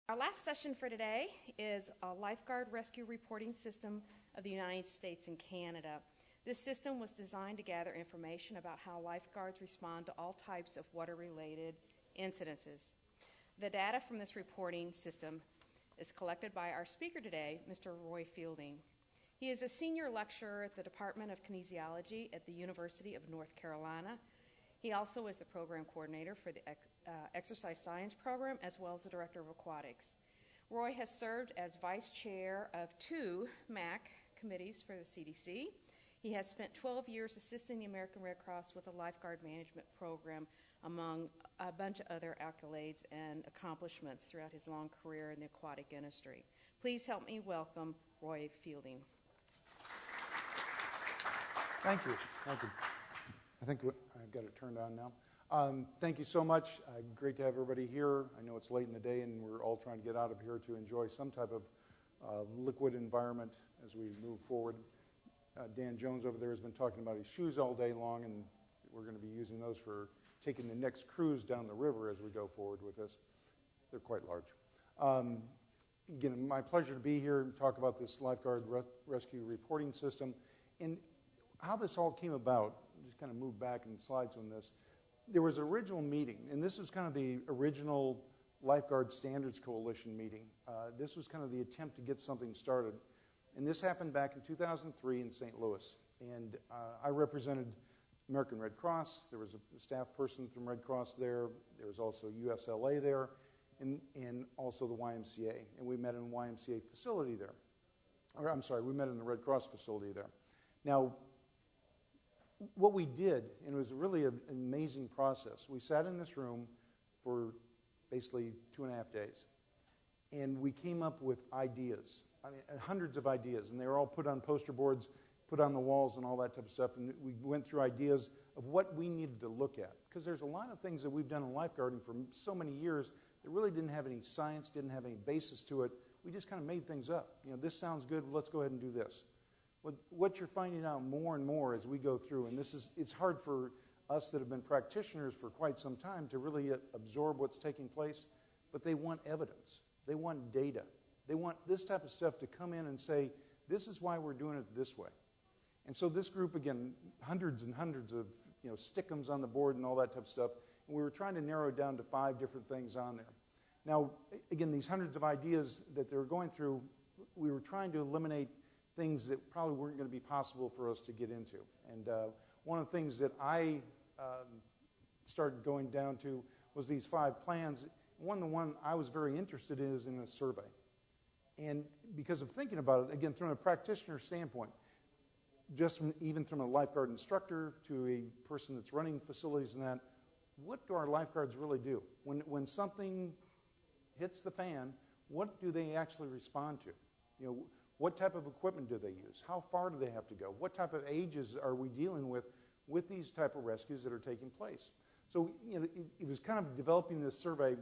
Our last session for today is a Lifeguard rescue reporting system of the United States and Canada. This system was designed to gather information about how lifeguards respond to all types of water-related incidences. The data from this reporting system is collected by our speaker today, Mr. Roy Fielding. He is a senior lecturer at the Department of Kinesiology at the University of North Carolina. He also is the program coordinator for the exercise science program, as well as the director of aquatics. Roy has served as vice chair of 2 MAC committees for the CDC. He has spent 12 years assisting the American Red Cross with a lifeguard management program, among a bunch of other accolades and accomplishments throughout his long career in the aquatic industry. Please help me welcome Roy Fielding. Thank you. Thank you. I think I've got it turned on now. Thank you so much. Great to have everybody here. I know it's late in the day and we're all trying to get out of here to enjoy some type of liquid environment as we move forward. Dan Jones over there has been talking about his shoes all day long, and we're going to be using those for taking the next cruise down the river as we go forward with this. They're quite large. Again, my pleasure to be here and talk about this lifeguard rescue reporting system and how this all came about. Just kind of move back in slides on this. There was an original meeting, and this was kind of the original Lifeguard Standards Coalition meeting. This was kind of the attempt to get something started. And this happened back in 2003 in St. Louis. And I represented American Red Cross. There was a staff person from Red Cross there. There was also USLA there, and also the YMCA. And we met in the YMCA facility there. Or I'm sorry, we met in the Red Cross facility there. Now, what we did, and it was really an amazing process, we sat in this room for basically 2.5 days, and we came up with ideas. I mean, hundreds of ideas, and they were all put on poster boards, put on the walls and all that type of stuff, and we went through ideas of what we needed to look at, because there's a lot of things that we've done in lifeguarding for so many years that really didn't have any science, didn't have any basis to it. We just kind of made things up. You know, this sounds good, let's go ahead and do this. What you're finding out more and more as we go through, and it's hard for us that have been practitioners for quite some time to really absorb what's taking place, but they want evidence. They want data. They want this type of stuff to come in and say, this is why we're doing it this way. And so this group, again, hundreds and hundreds of stick'ems on the board and all that type of stuff, and we were trying to narrow it down to 5 different things on there. Now, again, these hundreds of ideas that they were going through, we were trying to eliminate things that probably weren't going to be possible for us to get into. And one of the things that I started going down to was these 5 plans. The one I was very interested in is in a survey. And because of thinking about it, again, from a practitioner standpoint, even from a lifeguard instructor to a person that's running facilities and that, what do our lifeguards really do? When something hits the fan, what do they actually respond to? What type of equipment do they use? How far do they have to go? What type of ages are we dealing with these type of rescues that are taking place? So it was kind of developing this survey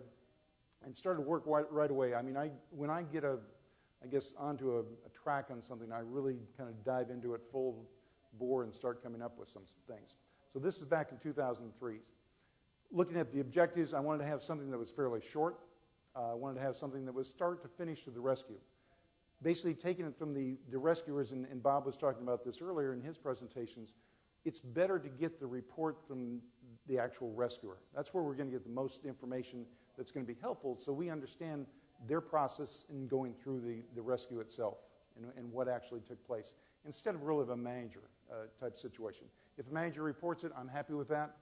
and started work right away. I mean, when I get onto a track on something, I really kind of dive into it full bore and start coming up with some things. So this is back in 2003. Looking at the objectives, I wanted to have something that was fairly short. I wanted to have something that was start to finish to the rescue. Basically taking it from the rescuers, and Bob was talking about this earlier in his presentations, it's better to get the report from the actual rescuer. That's where we're going to get the most information that's going to be helpful so we understand their process in going through the rescue itself and what actually took place, instead of really of a manager type situation. If a manager reports it, I'm happy with that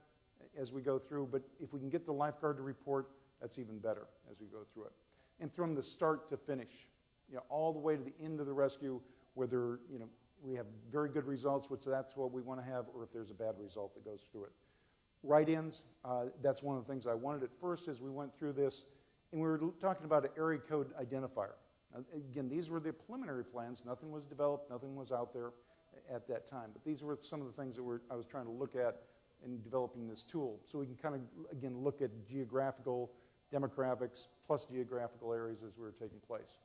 as we go through, but if we can get the lifeguard to report, that's even better as we go through it. And from the start to finish, all the way to the end of the rescue, whether we have very good results, which that's what we want to have, or if there's a bad result that goes through it. Write-ins, that's one of the things I wanted at first as we went through this, and we were talking about an area code identifier. Again, these were the preliminary plans. Nothing was developed, nothing was out there at that time, but these were some of the things that I was trying to look at in developing this tool, so we can kind of, again, look at geographical demographics plus geographical areas as we were taking place.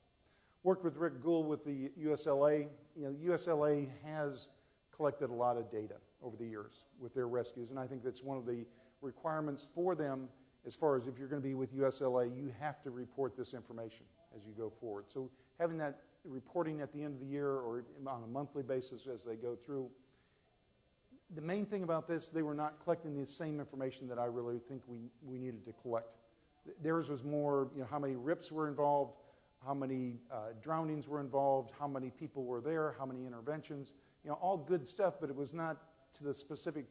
Worked with Rick Gould with the USLA. USLA has collected a lot of data over the years with their rescues, and I think that's one of the requirements for them as far as if you're going to be with USLA, you have to report this information as you go forward. So having that reporting at the end of the year or on a monthly basis as they go through. The main thing about this, they were not collecting the same information that I really think we needed to collect. Theirs was more, how many RIPs were involved, how many drownings were involved, how many people were there, how many interventions, all good stuff, but it was not to the specific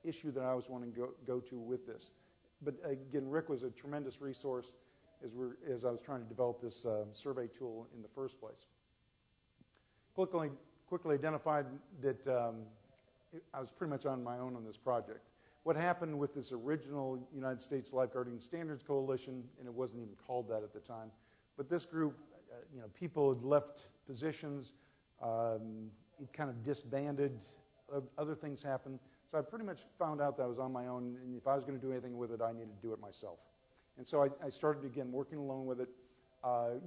issue that I was wanting to go to with this. But again, Rick was a tremendous resource as I was trying to develop this survey tool in the first place. Quickly identified that I was pretty much on my own on this project. What happened with this original United States Lifeguarding Standards Coalition, and it wasn't even called that at the time, but this group, people had left positions, it kind of disbanded, other things happened. So I pretty much found out that I was on my own, and if I was going to do anything with it, I needed to do it myself. And so I started, again, working alone with it.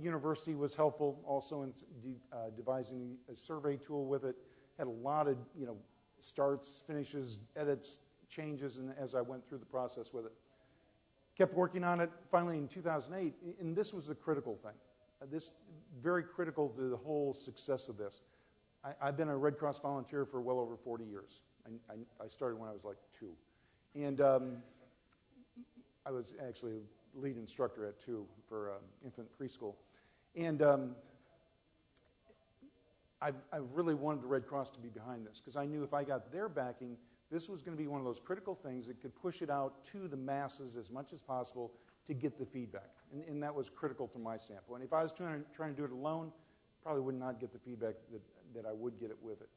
University was helpful also in devising a survey tool with it. Had a lot of, starts, finishes, edits, changes, and as I went through the process with it. Kept working on it. Finally, in 2008, and this was the critical thing. This very critical to the whole success of this. I've been a Red Cross volunteer for well over 40 years. I started when I was like 2. And I was actually a lead instructor at 2 for infant preschool. And I really wanted the Red Cross to be behind this because I knew if I got their backing, this was going to be one of those critical things that could push it out to the masses as much as possible to get the feedback. And that was critical from my standpoint. If I was trying to do it alone, probably would not get the feedback that I would get it with it.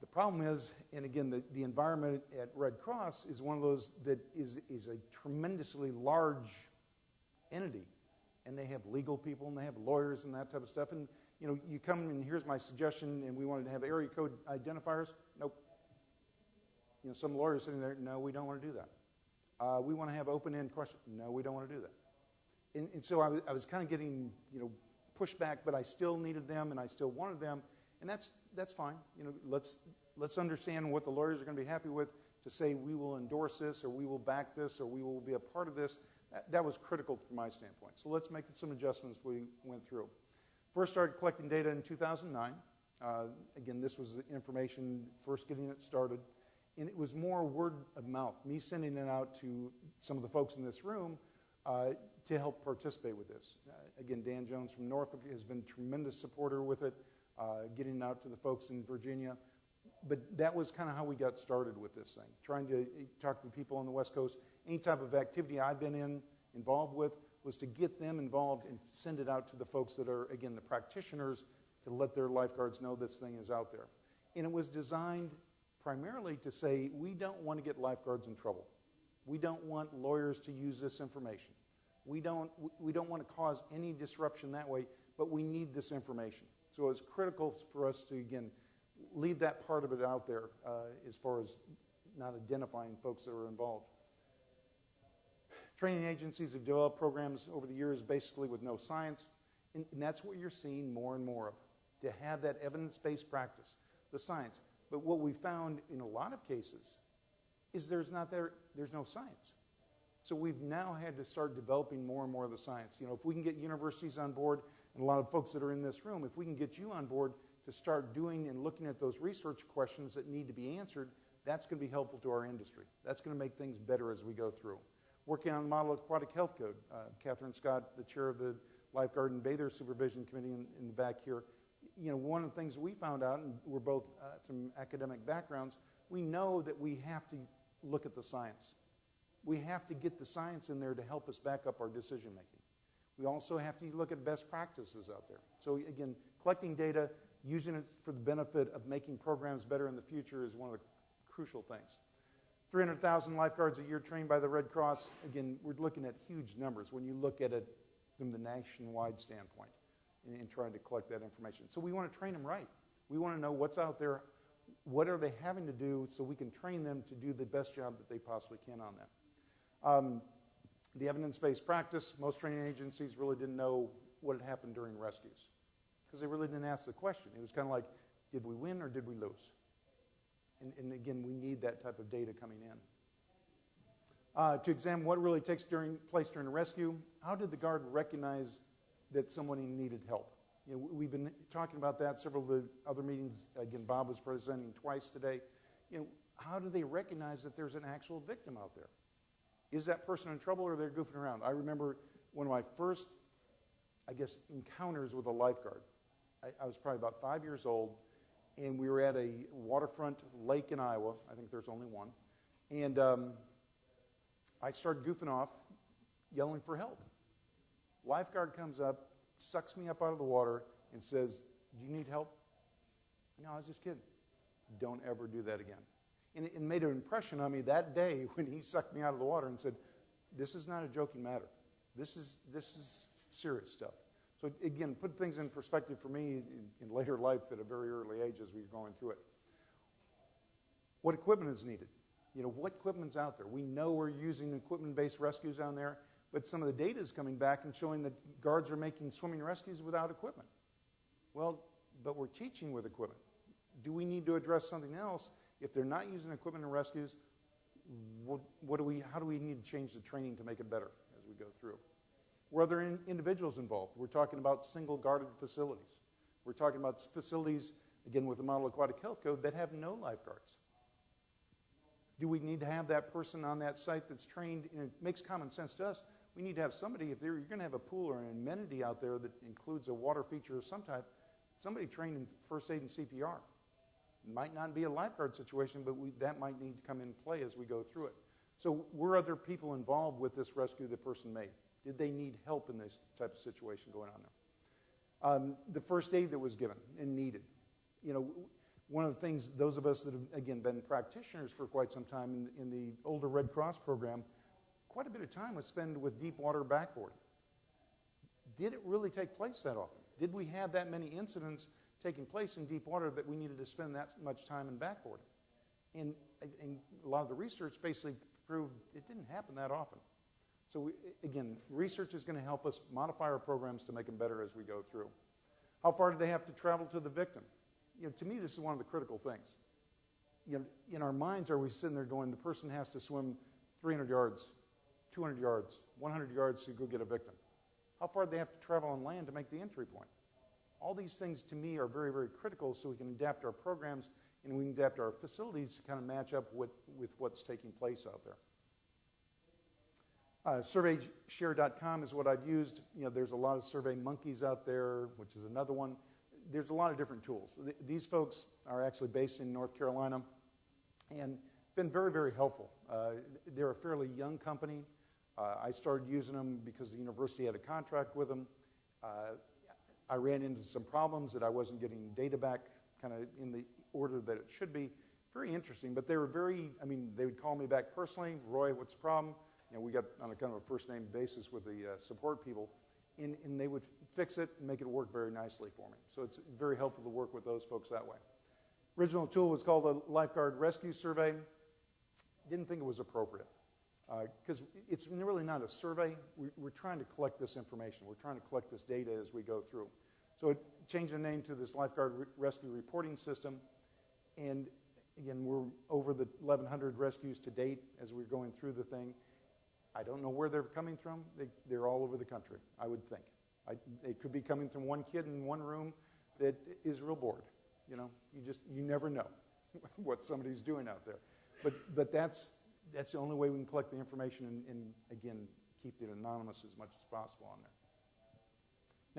The problem is, and again, the environment at Red Cross is one of those that is a tremendously large entity. And they have legal people and they have lawyers and that type of stuff. And you come and here's my suggestion, and we wanted to have area code identifiers. Nope. Some lawyers sitting there, no, we don't want to do that. We want to have open-end questions. No, we don't want to do that. And so I was kind of getting, pushback, but I still needed them and I still wanted them. And that's fine. Let's understand what the lawyers are going to be happy with to say we will endorse this or we will back this or we will be a part of this. That was critical from my standpoint. So let's make some adjustments we went through. First started collecting data in 2009. Again, this was information first getting it started. And it was more word of mouth, me sending it out to some of the folks in this room to help participate with this. Again, Dan Jones from Norfolk has been a tremendous supporter with it, getting it out to the folks in Virginia. But that was kind of how we got started with this thing, trying to talk to the people on the West Coast. Any type of activity I've been involved with was to get them involved and send it out to the folks that are, again, the practitioners to let their lifeguards know this thing is out there. And it was designed primarily to say we don't want to get lifeguards in trouble. We don't want lawyers to use this information. We don't want to cause any disruption that way, but we need this information. So it's critical for us to, again, leave that part of it out there as far as not identifying folks that are involved. Training agencies have developed programs over the years basically with no science, and that's what you're seeing more and more of, to have that evidence-based practice, the science. But what we found in a lot of cases is there's no science. So we've now had to start developing more and more of the science. If we can get universities on board, and a lot of folks that are in this room, if we can get you on board to start doing and looking at those research questions that need to be answered, that's going to be helpful to our industry. That's going to make things better as we go through. Working on a model aquatic health code. Catherine Scott, the chair of the Lifeguard and Bather Supervision Committee in the back here, one of the things we found out, and we're both from academic backgrounds, we know that we have to look at the science. We have to get the science in there to help us back up our decision making. We also have to look at best practices out there. So again, collecting data, using it for the benefit of making programs better in the future is one of the crucial things. 300,000 lifeguards a year trained by the Red Cross. Again, we're looking at huge numbers when you look at it from the nationwide standpoint and trying to collect that information. So we want to train them right. We want to know what's out there, what are they having to do so we can train them to do the best job that they possibly can on that. The evidence-based practice, most training agencies really didn't know what had happened during rescues because they really didn't ask the question. It was kind of like, did we win or did we lose? And again, we need that type of data coming to examine what really takes place during a rescue. How did the guard recognize that somebody needed help? We've been talking about that several of the other meetings. Again, Bob was presenting twice today. How do they recognize that there's an actual victim out there? Is that person in trouble or they're goofing around? I remember one of my first, encounters with a lifeguard. I was probably about 5 years old, and we were at a waterfront lake in Iowa. I think there's only one. And I started goofing off, yelling for help. Lifeguard comes up, sucks me up out of the water, and says, "Do you need help?" "No, I was just kidding." Don't ever do that again. And it made an impression on me that day when he sucked me out of the water and said, "This is not a joking matter. This is serious stuff." So again, put things in perspective for me in later life at a very early age as we were going through it. What equipment is needed? What equipment's out there? We know we're using equipment-based rescues down there, but some of the data is coming back and showing that guards are making swimming rescues without equipment. Well, but we're teaching with equipment. Do we need to address something else? If they're not using equipment in rescues, how do we need to change the training to make it better as we go through? Were other individuals involved? We're talking about single guarded facilities. We're talking about facilities, again, with the Model Aquatic Health Code that have no lifeguards. Do we need to have that person on that site that's trained? And it makes common sense to us. We need to have somebody, if you're going to have a pool or an amenity out there that includes a water feature of some type, somebody trained in first aid and CPR. It might not be a lifeguard situation, but that might need to come in play as we go through it. So were other people involved with this rescue the person made? Did they need help in this type of situation going on there? The first aid that was given and needed. One of the things, those of us that have, again, been practitioners for quite some time in the older Red Cross program, quite a bit of time was spent with deep water backboarding. Did it really take place that often? Did we have that many incidents taking place in deep water that we needed to spend that much time in backboarding? And a lot of the research basically proved it didn't happen that often. So again, research is going to help us modify our programs to make them better as we go through. How far do they have to travel to the victim? To me, this is one of the critical things. In our minds, are we sitting there going, the person has to swim 300 yards, 200 yards, 100 yards to go get a victim? How far do they have to travel on land to make the entry point? All these things, to me, are very, very critical so we can adapt our programs and we can adapt our facilities to kind of match up with what's taking place out there. SurveyShare.com is what I've used. There's a lot of Survey Monkeys out there, which is another one. There's a lot of different tools. These folks are actually based in North Carolina and been very, very helpful. They're a fairly young company. I started using them because the university had a contract with them. I ran into some problems that I wasn't getting data back kind of in the order that it should be. Very interesting, but they were they would call me back personally. "Roy, what's the problem?" We got on a kind of a first-name basis with the support people, and they would fix it and make it work very nicely for me. So it's very helpful to work with those folks that way. Original tool was called the Lifeguard Rescue Survey. Didn't think it was appropriate because it's really not a survey. We're trying to collect this information. We're trying to collect this data as we go through. So it changed the name to this Lifeguard Rescue Reporting System. And again, we're over the 1,100 rescues to date as we're going through the thing. I don't know where they're coming from. They're all over the country, I would think. It could be coming from one kid in one room that is real bored. You never know what somebody's doing out there. But that's the only way we can collect the information and again, keep it anonymous as much as possible on there.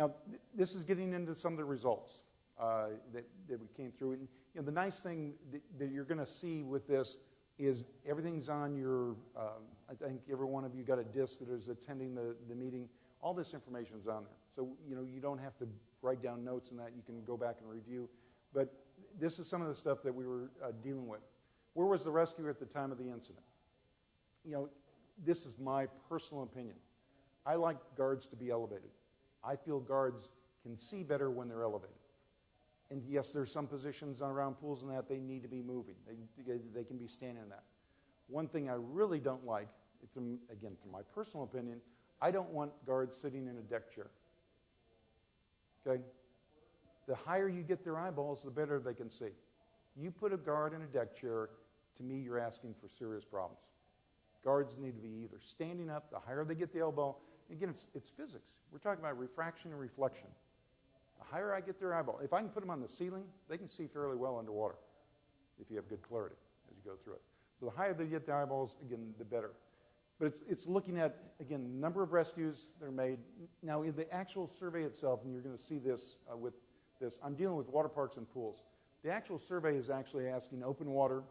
Now, this is getting into some of the results that we came through. And the nice thing that you're going to see with this is everything's on your, I think every one of you got a disc that is attending the meeting. All this information is on there. So, you don't have to write down notes and that. You can go back and review. But this is some of the stuff that we were dealing with. Where was the rescue at the time of the incident? This is my personal opinion. I like guards to be elevated. I feel guards can see better when they're elevated. And yes, there's some positions around pools and that they need to be moving. They can be standing in that. One thing I really don't like, again, from my personal opinion, I don't want guards sitting in a deck chair. Okay? The higher you get their eyeballs, the better they can see. You put a guard in a deck chair, to me, you're asking for serious problems. Guards need to be either standing up, the higher they get the elbow. Again, it's physics. We're talking about refraction and reflection. The higher I get their eyeball, if I can put them on the ceiling, they can see fairly well underwater if you have good clarity as you go through it. So the higher they get the eyeballs, again, the better. But it's looking at, again, the number of rescues that are made. Now, in the actual survey itself, and you're going to see this with this, I'm dealing with water parks and pools. The actual survey is actually asking open water,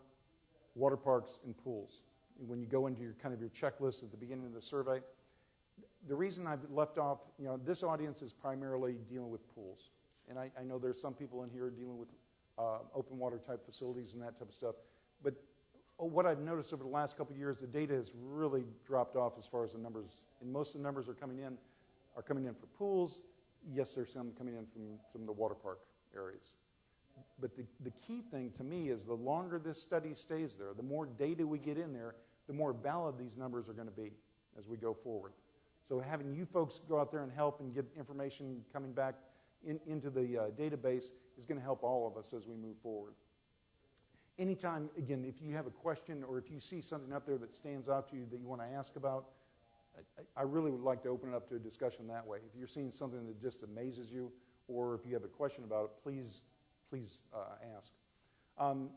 water parks, and pools. And when you go into your kind of your checklist at the beginning of the survey, the reason I've left off, this audience is primarily dealing with pools. And I know there's some people in here dealing with open water type facilities and that type of stuff. But what I've noticed over the last couple of years, the data has really dropped off as far as the numbers. And most of the numbers are coming in for pools. Yes, there's some coming in from the water park areas. But the key thing to me is the longer this study stays there, the more data we get in there, the more valid these numbers are going to be as we go forward. So having you folks go out there and help and get information coming back into the database is going to help all of us as we move forward. Anytime, again, if you have a question or if you see something out there that stands out to you that you want to ask about, I really would like to open it up to a discussion that way. If you're seeing something that just amazes you or if you have a question about it, please ask.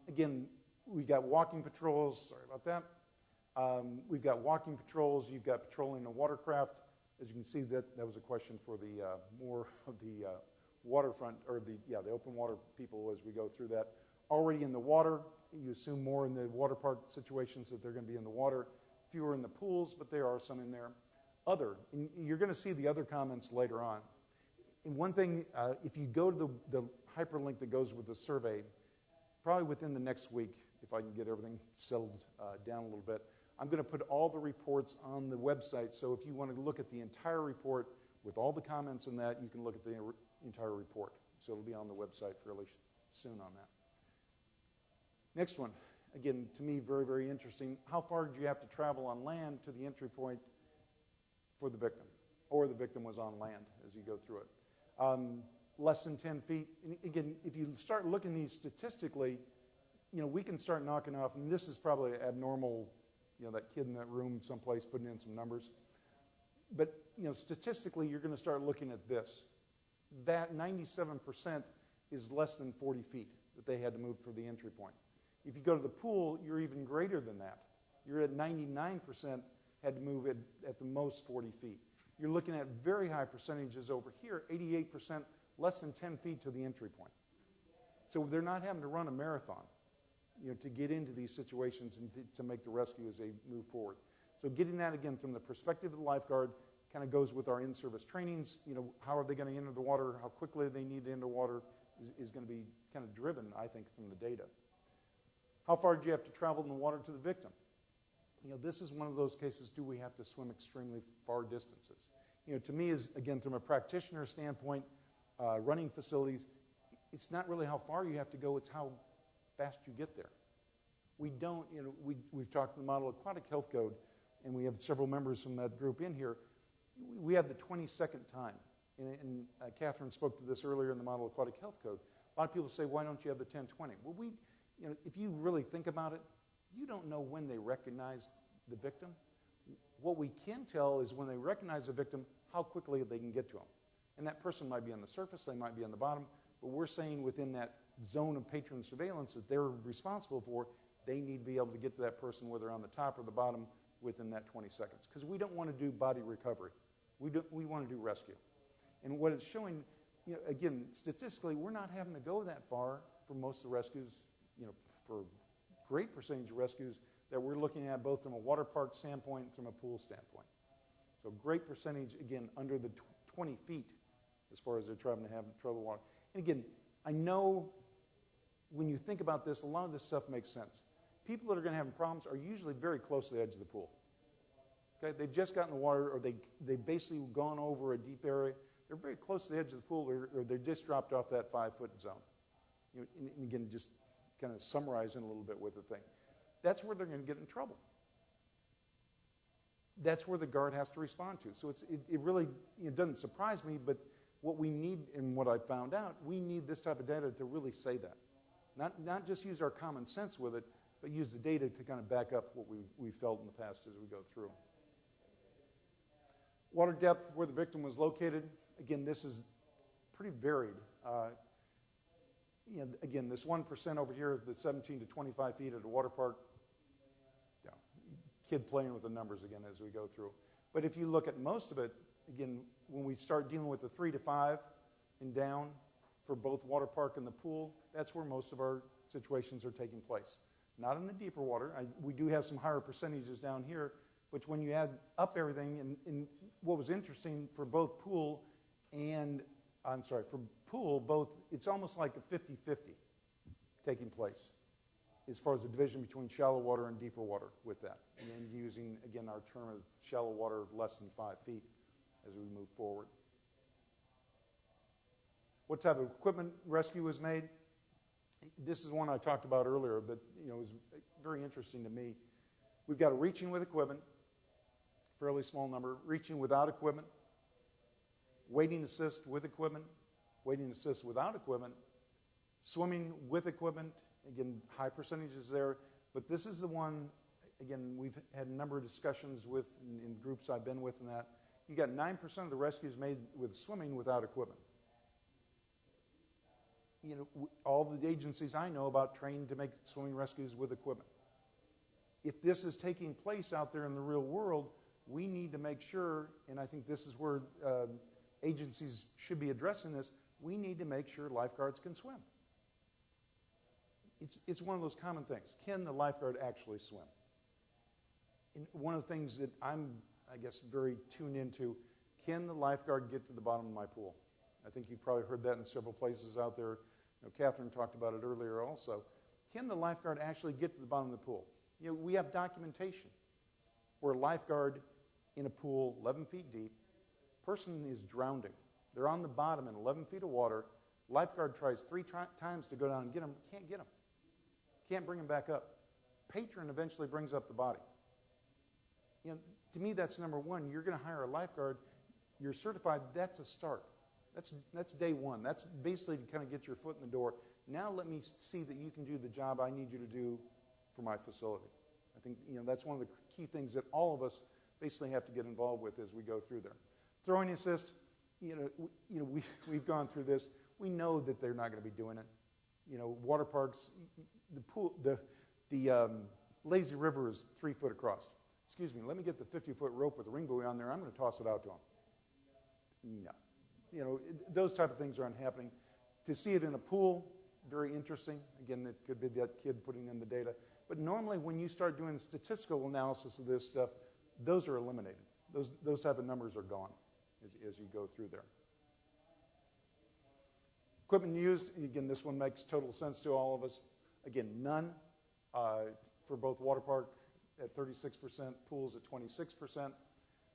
Again, we got walking patrols. Sorry about that. We've got walking patrols. You've got patrolling a watercraft. As you can see, that was a question for the more of the waterfront or the open water people as we go through that. Already in the water, you assume more in the water park situations that they're going to be in the water, fewer in the pools, but there are some in there. Other, and you're going to see the other comments later on. And one thing, if you go to the hyperlink that goes with the survey, probably within the next week, if I can get everything settled down a little bit, I'm going to put all the reports on the website. So if you want to look at the entire report with all the comments in that, you can look at the entire report. So it'll be on the website fairly soon on that. Next one, again, to me, very, very interesting. How far did you have to travel on land to the entry point for the victim? Or the victim was on land as you go through it. Less than 10 feet. And again, if you start looking at these statistically, we can start knocking off, and this is probably abnormal, that kid in that room someplace putting in some numbers. But, statistically, you're going to start looking at this. That 97% is less than 40 feet that they had to move for the entry point. If you go to the pool, you're even greater than that. You're at 99% had to move at the most 40 feet. You're looking at very high percentages over here, 88% less than 10 feet to the entry point. So they're not having to run a marathon, to get into these situations and to make the rescue as they move forward. So getting that, again, from the perspective of the lifeguard kind of goes with our in-service trainings. How are they going to enter the water? How quickly they need to enter water is going to be kind of driven, I think, from the data. How far do you have to travel in the water to the victim? This is one of those cases, do we have to swim extremely far distances? To me, is again, from a practitioner standpoint, running facilities, it's not really how far you have to go, it's how fast you get there. We don't, we've talked in the Model Aquatic Health Code, and we have several members from that group in here. We have the 20-second time. And Catherine spoke to this earlier in the Model Aquatic Health Code. A lot of people say, why don't you have the 10-20? Well, if you really think about it, you don't know when they recognize the victim. What we can tell is when they recognize the victim, how quickly they can get to them. And that person might be on the surface, they might be on the bottom, but we're saying within that zone of patron surveillance that they're responsible for, they need to be able to get to that person, whether on the top or the bottom, within that 20 seconds. Because we don't want to do body recovery. We want to do rescue. And what it's showing, again, statistically, we're not having to go that far for most of the rescues, for a great percentage of rescues that we're looking at both from a water park standpoint and from a pool standpoint. So great percentage, again, under the 20 feet as far as they're trying to have trouble water. And again, I know when you think about this, a lot of this stuff makes sense. People that are going to have problems are usually very close to the edge of the pool. Okay, they've just gotten in the water, or they've basically gone over a deep area. They're very close to the edge of the pool, or they're just dropped off that 5-foot zone. And again, just kind of summarizing a little bit with the thing. That's where they're going to get in trouble. That's where the guard has to respond to. So it really doesn't surprise me, but what we need and what I found out, we need this type of data to really say that. Not just use our common sense with it, but use the data to kind of back up what we felt in the past as we go through. Water depth, where the victim was located. Again, this is pretty varied. Again, this 1% over here, the 17 to 25 feet at a water park, kid playing with the numbers again as we go through. But if you look at most of it, again, when we start dealing with the 3 to 5 and down for both water park and the pool, that's where most of our situations are taking place. Not in the deeper water. We do have some higher percentages down here, but when you add up everything, and what was interesting for both pool and, for pool, it's almost like a 50-50 taking place as far as the division between shallow water and deeper water with that. And then using, again, our term of shallow water less than 5 feet as we move forward. What type of equipment rescue was made? This is one I talked about earlier, but it was very interesting to me. We've got a reaching with equipment, fairly small number, reaching without equipment, wading assist with equipment, wading assist without equipment, swimming with equipment. Again, high percentages there, but this is the one, again, we've had a number of discussions with in groups I've been with and that. You got 9% of the rescues made with swimming without equipment. All the agencies I know about trained to make swimming rescues with equipment. If this is taking place out there in the real world, we need to make sure, and I think this is where agencies should be addressing this, we need to make sure lifeguards can swim. It's one of those common things. Can the lifeguard actually swim? And one of the things that I'm, I guess, very tuned into, can the lifeguard get to the bottom of my pool? I think you've probably heard that in several places out there. Catherine talked about it earlier also. Can the lifeguard actually get to the bottom of the pool? We have documentation where a lifeguard in a pool 11 feet deep, person is drowning. They're on the bottom in 11 feet of water. Lifeguard tries 3 times to go down and get them, can't get them. Can't bring them back up. Patron eventually brings up the body. To me, that's number one. You're going to hire a lifeguard. You're certified. That's a start. That's day one. That's basically to kind of get your foot in the door. Now let me see that you can do the job I need you to do for my facility. I think that's one of the key things that all of us basically have to get involved with as we go through there. Throwing assist. We've gone through this. We know that they're not going to be doing it. Water parks, the pool, the lazy river is 3 foot across. Excuse me, let me get the 50-foot rope with the ring buoy on there. I'm going to toss it out to them. No. Those type of things aren't happening. To see it in a pool, very interesting. Again, it could be that kid putting in the data. But normally when you start doing the statistical analysis of this stuff, those are eliminated. Those type of numbers are gone as you go through there. Equipment used, again, this one makes total sense to all of us. Again, none for both water park at 36%, pools at 26%.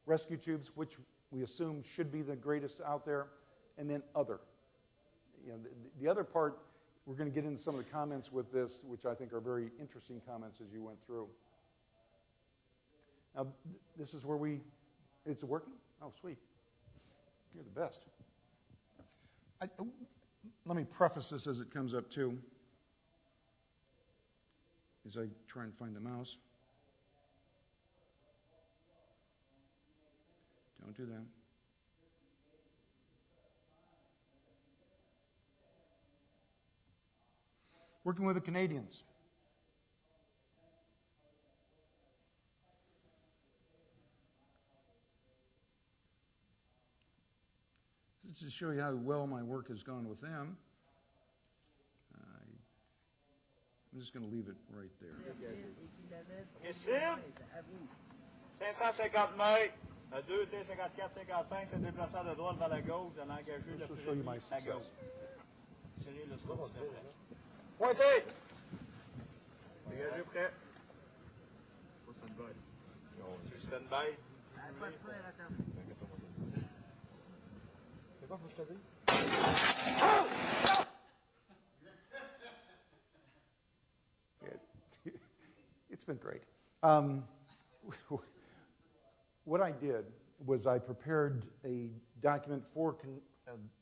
Rescue tubes, which we assume should be the greatest out there, and then other. The other part, we're going to get into some of the comments with this, which I think are very interesting comments as you went through. Now, this is where it's working? Oh, sweet. You're the best. Let me preface this as it comes up, too, as I try and find the mouse. Don't do that. Working with the Canadians. Just to show you how well my work has gone with them, I'm just going to leave it right there. Ici, 550 mètres, 2 T54-55, c'est déplacement de droite vers la gauche, j'en ai engagé le premier à gauche. Tirez le scope, s'il vous plaît. Pointez! Dégagez prêt. Stand-by. C'est quoi, faut que je te dise? It's been great. What I did was I prepared a document for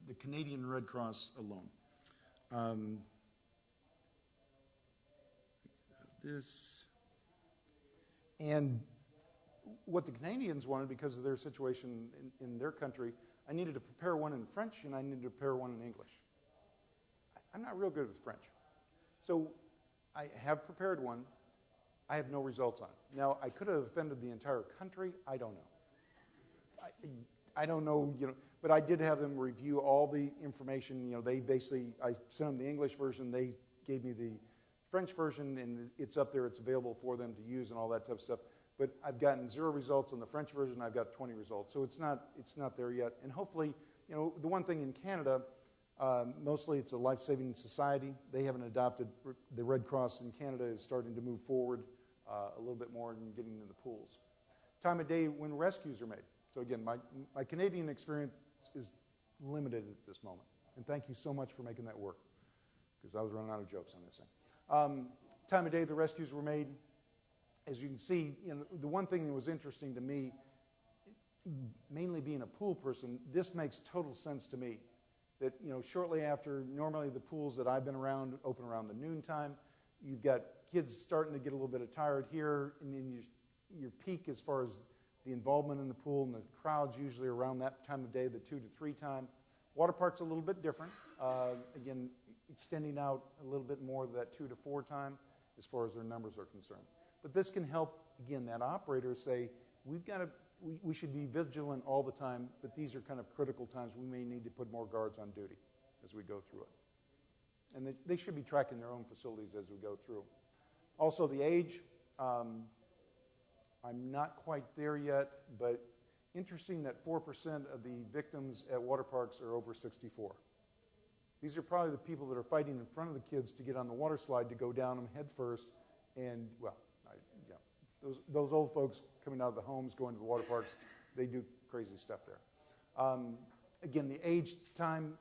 the Canadian Red Cross alone. this. And what the Canadians wanted, because of their situation in their country, I needed to prepare one in French and I needed to prepare one in English. I'm not real good with French. So I have prepared one. I have no results on it. Now, I could have offended the entire country. I don't know. I don't know, but I did have them review all the information. They basically, I sent them the English version. They gave me the French version, and it's up there. It's available for them to use and all that type of stuff. But I've gotten 0 results on the French version. I've got 20 results. So it's not there yet. And hopefully, the one thing in Canada, mostly it's a life-saving society. They haven't adopted, the Red Cross in Canada is starting to move forward a little bit more in getting into the pools. Time of day when rescues are made. So again, my Canadian experience is limited at this moment. And thank you so much for making that work, because I was running out of jokes on this thing. Time of day the rescues were made. As you can see, the one thing that was interesting to me, mainly being a pool person, this makes total sense to me. That shortly after, normally the pools that I've been around open around the noon time. You've got kids starting to get a little bit tired here, and then your peak as far as the involvement in the pool and the crowds usually around that time of day, the 2 to 3 time. Water park's a little bit different. Again, extending out a little bit more of that 2 to 4 time as far as their numbers are concerned. But this can help, again, that operator say, we should be vigilant all the time, but these are kind of critical times. We may need to put more guards on duty as we go through it. And they should be tracking their own facilities as we go through. Also, the age, I'm not quite there yet, but interesting that 4% of the victims at water parks are over 64. These are probably the people that are fighting in front of the kids to get on the water slide to go down them head first. And, well, those old folks coming out of the homes, going to the water parks, they do crazy stuff there. Again, the age time,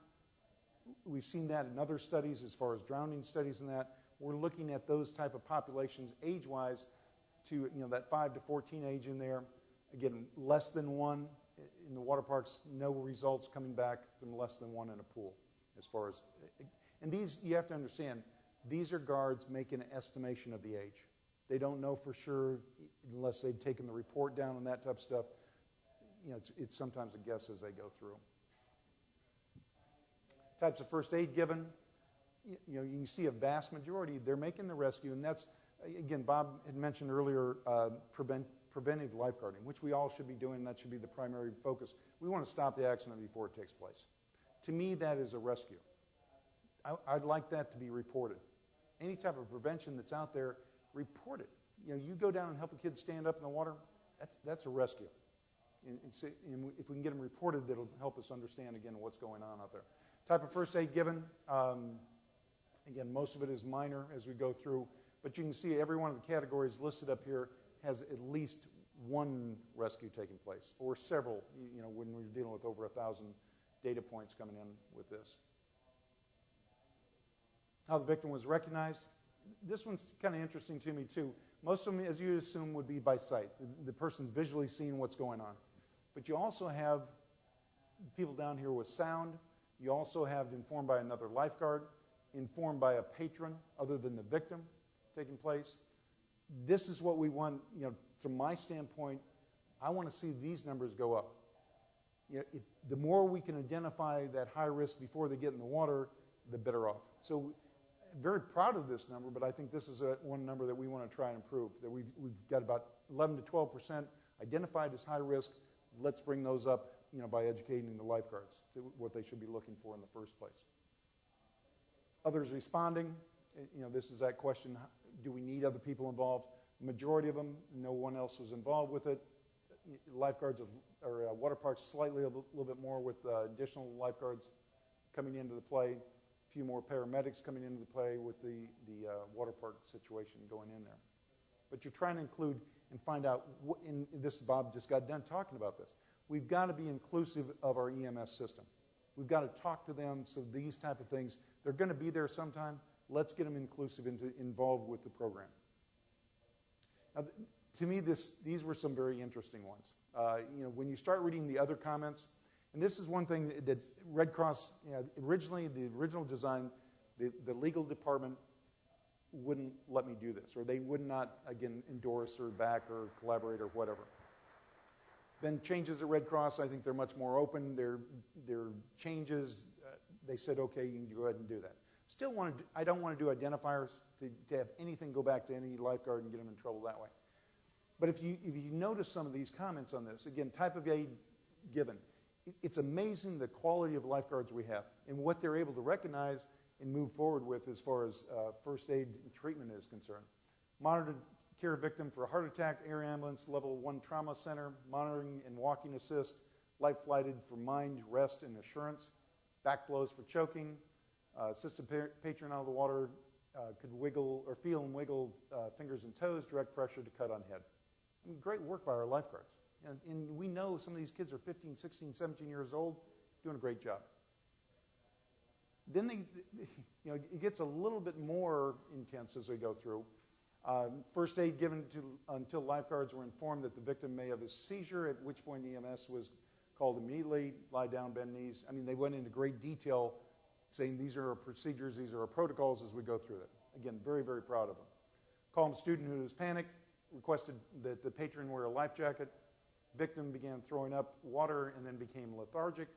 we've seen that in other studies as far as drowning studies and that. We're looking at those type of populations age-wise to, that 5 to 14 age in there. Again, less than 1 in the water parks, no results coming back from less than 1 in a pool as far as, and these, you have to understand, these are guards making an estimation of the age. They don't know for sure unless they've taken the report down and that type of stuff. It's sometimes a guess as they go through. Types of first aid given. You can see a vast majority, they're making the rescue, and that's, again, Bob had mentioned earlier preventive lifeguarding, which we all should be doing. That should be the primary focus. We want to stop the accident before it takes place. To me, that is a rescue. I'd like that to be reported. Any type of prevention that's out there, report it. You go down and help a kid stand up in the water, that's a rescue. And if we can get them reported, that'll help us understand, again, what's going on out there. Type of first aid given, again, most of it is minor as we go through, but you can see every one of the categories listed up here has at least one rescue taking place, or several, when we're dealing with over 1,000 data points coming in with this. How the victim was recognized. This one's kind of interesting to me, too. Most of them, as you assume, would be by sight. The person's visually seeing what's going on. But you also have people down here with sound. You also have informed by another lifeguard, informed by a patron other than the victim taking place. This is what we want, from my standpoint, I want to see these numbers go up. The more we can identify that high risk before they get in the water, the better off. So very proud of this number, but I think this is one number that we want to try and improve, that we've got about 11 to 12% identified as high risk. Let's bring those up, by educating the lifeguards to what they should be looking for in the first place. Others responding, this is that question, do we need other people involved? The majority of them, no one else was involved with it. Lifeguards or water parks slightly a little bit more with additional lifeguards coming into the play. A few more paramedics coming into the play with the water park situation going in there. But you're trying to include and find out, and this, Bob just got done talking about this. We've got to be inclusive of our EMS system. We've got to talk to them, so these type of things, they're going to be there sometime. Let's get them inclusive involved with the program. Now, to me, these were some very interesting ones. When you start reading the other comments, and this is one thing that Red Cross, originally, the original design, the legal department wouldn't let me do this, or they would not, again, endorse or back or collaborate or whatever. Then changes at Red Cross, I think they're much more open. Their changes, they said, okay, you can go ahead and do that. Still I don't want to do identifiers to have anything go back to any lifeguard and get them in trouble that way. But if you notice some of these comments on this, again, type of aid given, it's amazing the quality of lifeguards we have and what they're able to recognize and move forward with as far as first aid treatment is concerned. Monitored care victim for a heart attack, air ambulance, level 1 trauma center, monitoring and walking assist, life flighted for mind, rest, and assurance, back blows for choking, assisted patron out of the water, could wiggle or feel and wiggle fingers and toes, direct pressure to cut on head. I mean, great work by our lifeguards. And we know some of these kids are 15, 16, 17 years old, doing a great job. Then it gets a little bit more intense as we go through. First aid given until lifeguards were informed that the victim may have a seizure, at which point EMS was called immediately, lie down, bend knees. I mean, they went into great detail saying these are our procedures, these are our protocols as we go through it. Again, very, very proud of them. Calm student who was panicked, requested that the patron wear a life jacket. Victim began throwing up water and then became lethargic.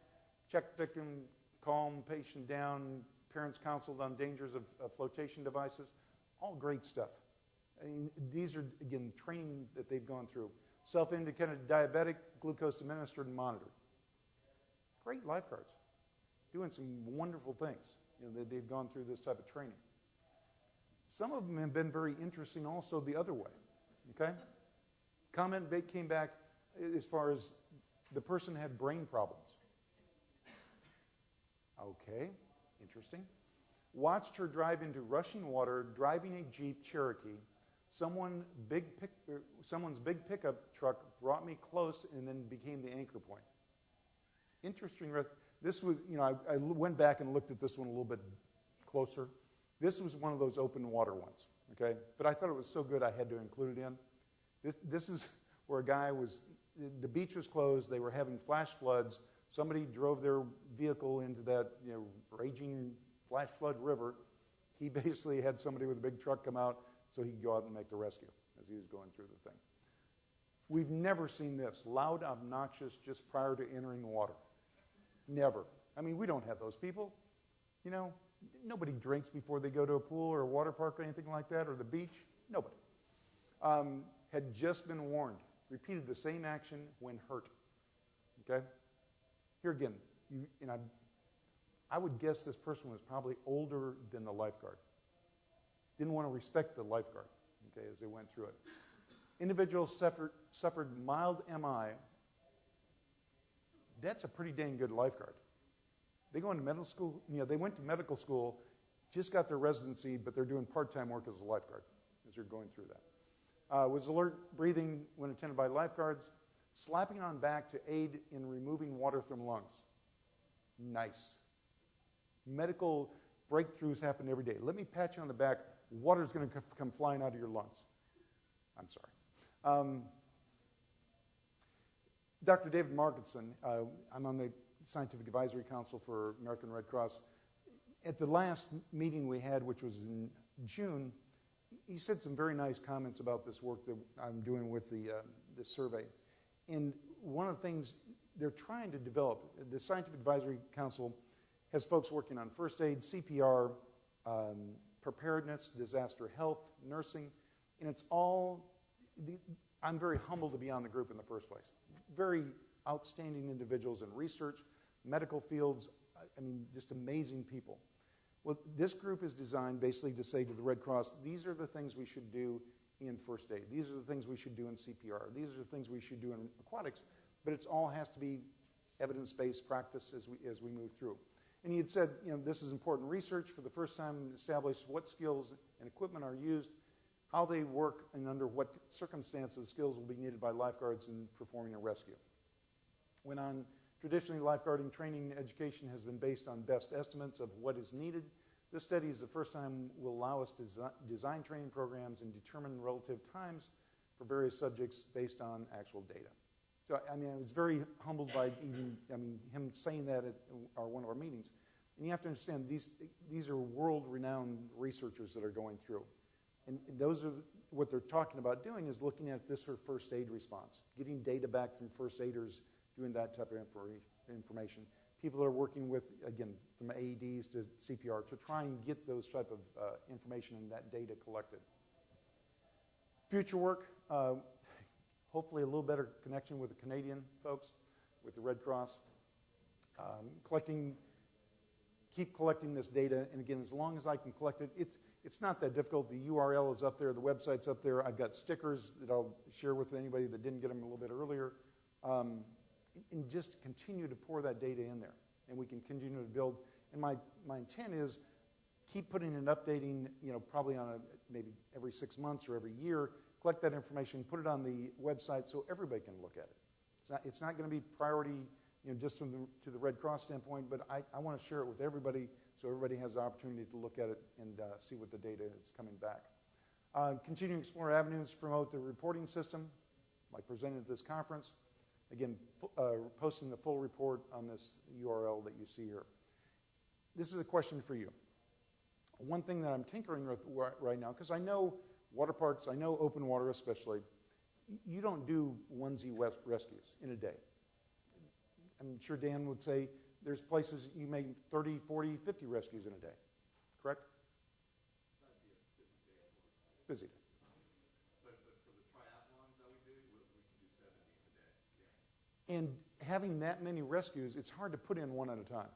Checked victim, calm patient down. Parents counseled on dangers of flotation devices. All great stuff. I mean, these are, again, training that they've gone through. Self-indicated diabetic, glucose administered and monitored. Great lifeguards. Doing some wonderful things. They've gone through this type of training. Some of them have been very interesting also the other way. Okay? Comment came back as far as the person had brain problems. Okay, interesting. Watched her drive into rushing water, driving a Jeep Cherokee. Someone's big pickup truck brought me close and then became the anchor point. Interesting. This was, I went back and looked at this one a little bit closer. This was one of those open water ones, okay? But I thought it was so good I had to include it in. This is where a guy was, the beach was closed, they were having flash floods. Somebody drove their vehicle into that raging flash flood river. He basically had somebody with a big truck come out so he could go out and make the rescue as he was going through the thing. We've never seen this, loud, obnoxious, just prior to entering the water. Never. I mean, we don't have those people. Nobody drinks before they go to a pool or a water park or anything like that, or the beach. Nobody. Had just been warned. Repeated the same action when hurt. Okay? Here again, I would guess this person was probably older than the lifeguard. Didn't want to respect the lifeguard, okay, as they went through it. Individual suffered mild MI. That's a pretty dang good lifeguard. They go into medical school, they went to medical school, just got their residency, but they're doing part-time work as a lifeguard as they're going through that. Was alert breathing when attended by lifeguards, slapping on back to aid in removing water from lungs. Nice. Medical breakthroughs happen every day. Let me pat you on the back. Water's going to come flying out of your lungs. I'm sorry. Dr. David Markinson, I'm on the Scientific Advisory Council for American Red Cross. At the last meeting we had, which was in June, he said some very nice comments about this work that I'm doing with this survey. And one of the things they're trying to develop, the Scientific Advisory Council has folks working on first aid, CPR, preparedness, disaster health, nursing, and it's all, I'm very humbled to be on the group in the first place. Very outstanding individuals in research, medical fields, just amazing people. Well, this group is designed basically to say to the Red Cross, these are the things we should do in first aid. These are the things we should do in CPR. These are the things we should do in aquatics, but it all has to be evidence-based practice as we move through. And he had said, this is important research. For the first time, establish what skills and equipment are used, how they work, and under what circumstances skills will be needed by lifeguards in performing a rescue. Went on, traditionally, lifeguarding training and education has been based on best estimates of what is needed. This study is the first time will allow us to design training programs and determine relative times for various subjects based on actual data. So, I was very humbled by him saying that at one of our meetings. And you have to understand, these are world-renowned researchers that are going through. And those are what they're talking about doing is looking at this for first aid response, getting data back from first aiders doing that type of information. People are working with, again, from AEDs to CPR to try and get those type of information and that data collected. Future work, hopefully a little better connection with the Canadian folks, with the Red Cross. Keep collecting this data, and again, as long as I can collect it, it's not that difficult. The URL is up there, the website's up there. I've got stickers that I'll share with anybody that didn't get them a little bit earlier. And just continue to pour that data in there, and we can continue to build. And my intent is keep putting and updating, probably on maybe every 6 months or every year, collect that information, put it on the website so everybody can look at it. It's not going to be priority, just to the Red Cross standpoint, but I want to share it with everybody so everybody has the opportunity to look at it and see what the data is coming back. Continuing to explore avenues to promote the reporting system, like presented at this conference. Again, posting the full report on this URL that you see here. This is a question for you. One thing that I'm tinkering with right now, because I know water parks, I know open water especially, you don't do onesie rescues in a day. I'm sure Dan would say there's places you make 30, 40, 50 rescues in a day, correct? That'd be a Busy busy day. day. But for the triathlons that we do, we can do 70 in a day. Yeah. And having that many rescues, it's hard to put in one at a time.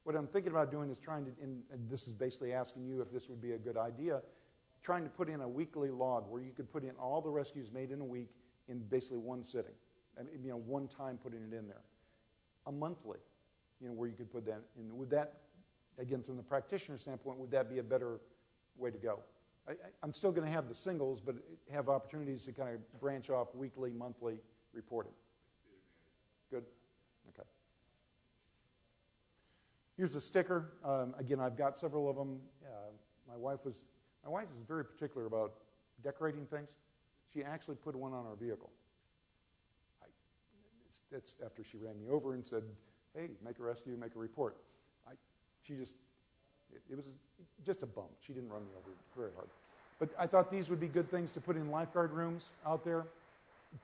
What I'm thinking about doing is trying to, and this is basically asking you if this would be a good idea, trying to put in a weekly log where you could put in all the rescues made in a week in basically one sitting. And, one time putting it in there. A monthly, where you could put that in. Would that, again, from the practitioner standpoint, would that be a better way to go? I'm still going to have the singles, but have opportunities to kind of branch off weekly, monthly reporting. Good? Okay. Here's a sticker. Again, I've got several of them. My wife is very particular about decorating things. She actually put one on our vehicle. That's after she ran me over and said, hey, make a rescue, make a report. It was just a bump. She didn't run me over very hard. But I thought these would be good things to put in lifeguard rooms out there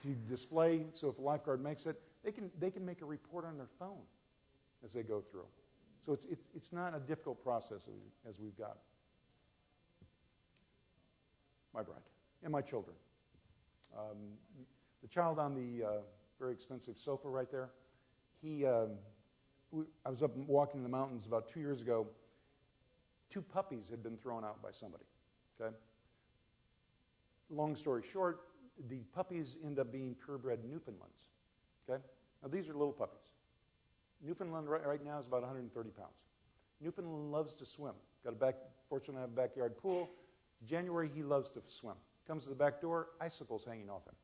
to display, so if a lifeguard makes it, they can make a report on their phone as they go through. So it's not a difficult process as we've got. My bride and my children. The child on the very expensive sofa right there, I was up walking in the mountains about 2 years ago. 2 puppies had been thrown out by somebody, okay? Long story short, the puppies end up being purebred Newfoundlands, okay? Now, these are little puppies. Newfoundland right now is about 130 pounds. Newfoundland loves to swim. Fortunately, I have a backyard pool. January, he loves to swim. Comes to the back door, icicles hanging off him.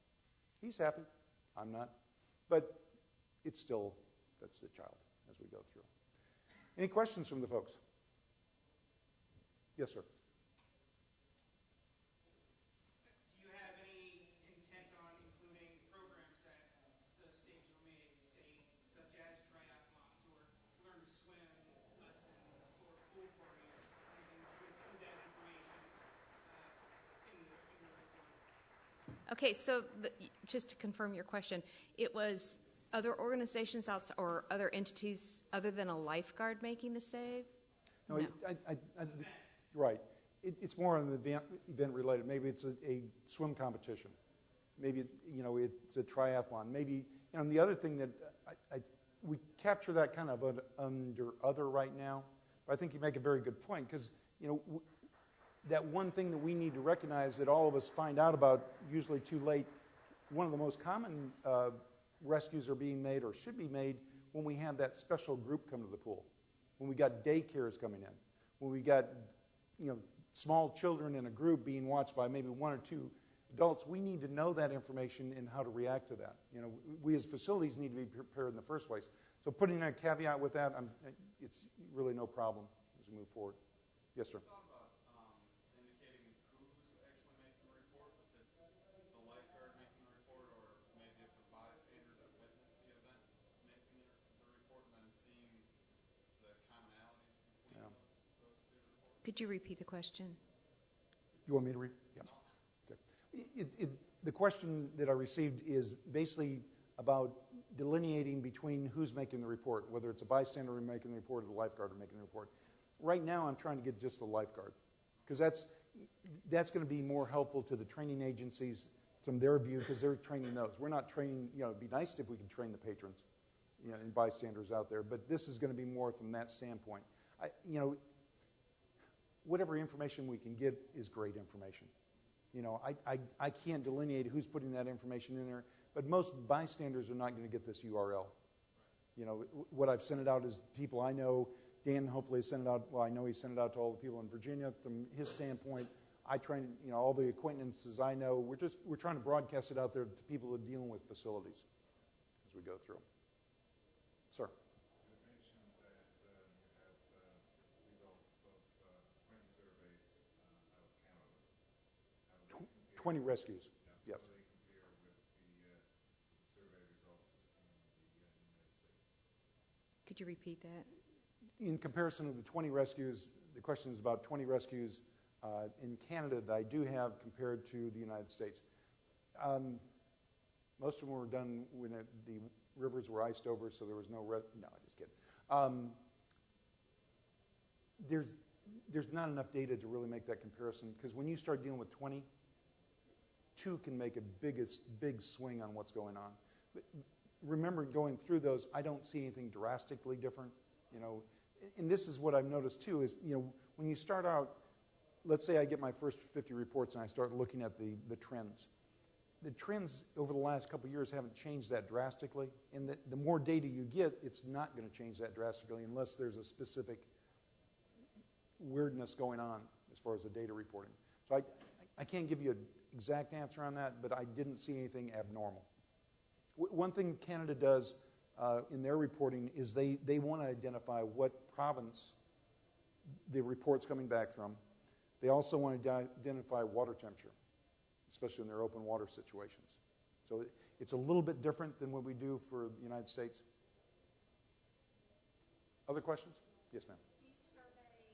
He's happy. I'm not. But that's the child as we go through. Any questions from the folks? Yes, sir. Do you have any intent on including programs that the saves were made, such as triathlons or learn to swim lessons or pool parties, to include that information in the report? Okay, so just to confirm your question, it was other organizations or other entities other than a lifeguard making the save? No. Right. It's more on the event related. Maybe it's a swim competition. Maybe it's a triathlon. Maybe, and the other thing that we capture that kind of under other right now. But I think you make a very good point because that one thing that we need to recognize that all of us find out about usually too late. One of the most common rescues are being made or should be made when we have that special group come to the pool, when we got daycares coming in, when we got small children in a group being watched by maybe 1 or 2 adults. We need to know that information and how to react to that. We as facilities need to be prepared in the first place. So putting a caveat with that, it's really no problem as we move forward. Yes, sir. Indicating who's actually making the report, if it's the lifeguard making the report, or maybe it's a bystander that witnessed the event making the report, and then seeing the commonalities between those 2 reports. Could you repeat the question? You want me to read? Yeah. Okay. The question that I received is basically about delineating between who's making the report, whether it's a bystander making the report or the lifeguard making the report. Right now, I'm trying to get just the lifeguard, because that's going to be more helpful to the training agencies from their view, because they're training those. We're not training, it'd be nice if we could train the patrons, and bystanders out there, but this is going to be more from that standpoint. Whatever information we can get is great information. I can't delineate who's putting that information in there, but most bystanders are not going to get this URL. What I've sent it out is people I know. Dan hopefully sent it out. Well, I know he sent it out to all the people in Virginia. From his standpoint, I train, all the acquaintances I know. We're trying to broadcast it out there to people that are dealing with facilities as we go through. Sir. You mentioned that you have results of 20 surveys out of Canada. How do they compare? 20 rescues. Yeah, Yes. how do they compare with the survey results in the United States? Could you repeat that? In comparison to the 20 rescues, the question is about 20 rescues in Canada that I do have compared to the United States. Most of them were done when the rivers were iced over, so there was no no, just kidding. There's not enough data to really make that comparison, because when you start dealing with 20, 2 can make a big swing on what's going on. But remember, going through those, I don't see anything drastically different. And this is what I've noticed too, is when you start out, let's say I get my first 50 reports and I start looking at the trends. The trends over the last couple of years haven't changed that drastically, and the more data you get, it's not going to change that drastically unless there's a specific weirdness going on as far as the data reporting. So I can't give you an exact answer on that, but I didn't see anything abnormal. One thing Canada does in their reporting is they want to identify what province the report's coming back from. They also want to identify water temperature, especially in their open water situations. So it's a little bit different than what we do for the United States. Other questions? Yes, ma'am. Do you survey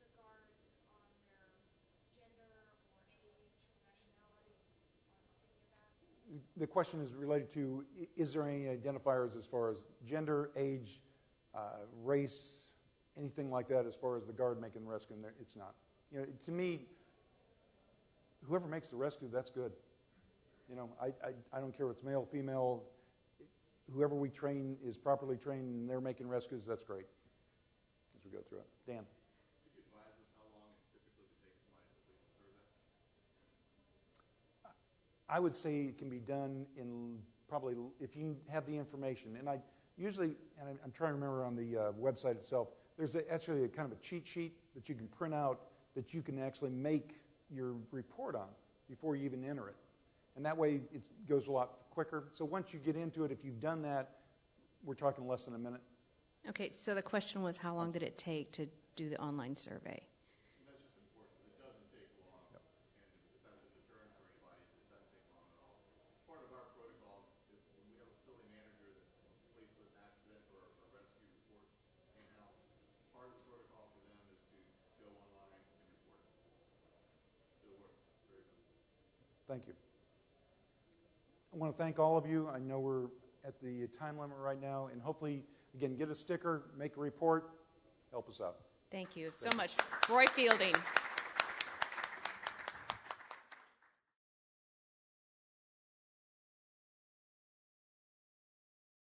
the guards on their gender or age or nationality or any of that? The question is related to, is there any identifiers as far as gender, age, race, anything like that as far as the guard making the rescue? And it's not. To me, whoever makes the rescue, that's good. I don't care if it's male, female. Whoever we train is properly trained and they're making rescues, that's great as we go through it. Dan. Could you advise us how long it typically would take somebody to complete the survey? I would say it can be done in probably, if you have the information. And I usually, and I'm trying to remember on the website itself, there's actually a kind of a cheat sheet that you can print out that you can actually make your report on before you even enter it. And that way it goes a lot quicker. So once you get into it, if you've done that, we're talking less than a minute. Okay, so the question was, how long did it take to do the online survey? That's just important. It doesn't take long, and if that's a deterrent for anybody, it doesn't take long at all. It's part of our protocol. If we have a facility manager that completes an accident or a rescue report in-house, part of the protocol for them is to go online and report it. It works. Very simple. Thank you. I want to thank all of you. I know we're at the time limit right now, and hopefully, again, get a sticker, make a report, help us out. Thank you so much. Roy Fielding.